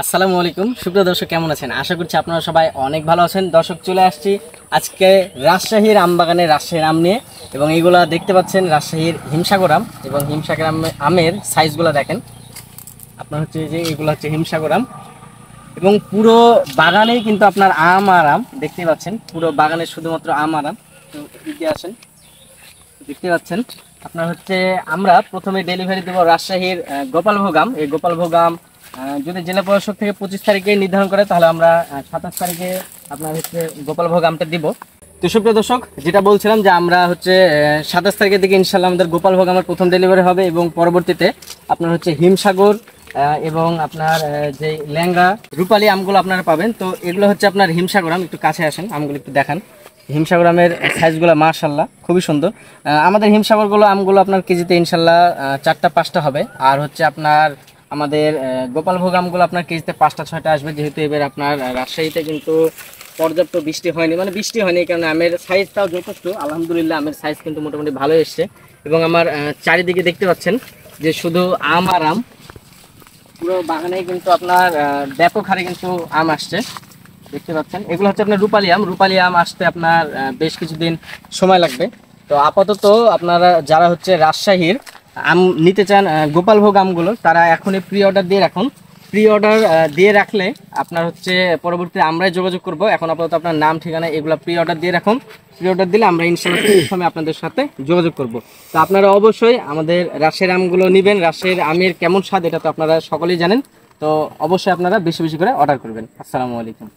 আসসালামু আলাইকুম সুপ্রিয় দর্শক, কেমন আছেন? আশা করছি আপনারা সবাই অনেক ভালো আছেন। দর্শক, চলে আসছি আজকে রাজশাহীর আম বাগানে রাজশাহীর আম নিয়ে। এবং এইগুলা দেখতে পাচ্ছেন রাজশাহীর হিমসাগর আম। এবং হিমসাগর আমের সাইজগুলো দেখেন। আপনার হচ্ছে যে এগুলো হচ্ছে হিমসাগর আম। এবং পুরো বাগানেই কিন্তু আপনার আম আর আম দেখতে পাচ্ছেন। পুরো বাগানে শুধুমাত্র আম আর আম। তো এদিকে আসেন, দেখতে পাচ্ছেন আপনার হচ্ছে আমরা প্রথমে ডেলিভারি দেবো রাজশাহীর গোপালভোগ আম। এই গোপালভোগ আম যদি জেলা প্রশাসক থেকে 25 তারিখে নির্ধারণ করে, তাহলে আমরা 27 তারিখে আপনার হচ্ছে গোপালভোগ আমটা দিব। তো সুপ্রিয় দর্শক, যেটা বলছিলাম যে আমরা হচ্ছে 27 তারিখের দিকে ইনশাল্লাহ আমাদের গোপালভোগ আমার প্রথম ডেলিভারি হবে। এবং পরবর্তীতে আপনার হচ্ছে হিমসাগর এবং আপনার যে ল্যাংড়া রূপালী আমগুলো আপনারা পাবেন। তো এগুলো হচ্ছে আপনার হিমসাগর আম। একটু কাছে আসেন, আমগুলো একটু দেখান। হিমসাগর আমের সাইজগুলো মাশাআল্লাহ খুবই সুন্দর। আমাদের হিমসাগরগুলো আমগুলো আপনার কেজিতে ইনশাল্লাহ 4টা 5টা হবে। আর হচ্ছে আপনার আমাদের গোপালভোগ আমগুলো আপনার কেজিতে 5টা 6টা আসবে। যেহেতু এবার আপনার রাজশাহীতে কিন্তু পর্যাপ্ত বৃষ্টি হয়নি, মানে বৃষ্টি হয়নি এই কারণে আমের সাইজটাও যথেষ্ট। আলহামদুলিল্লাহ আমের সাইজ কিন্তু মোটামুটি ভালো এসছে। এবং আমার চারিদিকে দেখতে পাচ্ছেন যে শুধু আম আর আম। পুরো বাগানে কিন্তু আপনার ব্যাপক হারে কিন্তু আম আসছে, দেখতে পাচ্ছেন। এগুলো হচ্ছে আপনার রূপালী আম। রূপালী আম আসতে আপনার বেশ কিছুদিন সময় লাগবে। তো আপাতত আপনারা যারা হচ্ছে রাজশাহীর আম নিতে চান, গোপালভোগ আমগুলো, তারা এখনই প্রি অর্ডার দিয়ে রাখুন। প্রি অর্ডার দিয়ে রাখলে আপনার হচ্ছে পরবর্তীতে আমরাই যোগাযোগ করব। এখন আপাতত আপনার নাম ঠিকানা এগুলো প্রি অর্ডার দিয়ে রাখুন। প্রি অর্ডার দিলে আমরা ইনশাআল্লাহ প্রথমে আপনাদের সাথে যোগাযোগ করব। তো আপনারা অবশ্যই আমাদের রাজশাহীর আমগুলো নেবেন। রাজশাহীর আমের কেমন স্বাদ এটা তো আপনারা সকলেই জানেন। তো অবশ্যই আপনারা বেশি বেশি করে অর্ডার করবেন। আসসালামু আলাইকুম।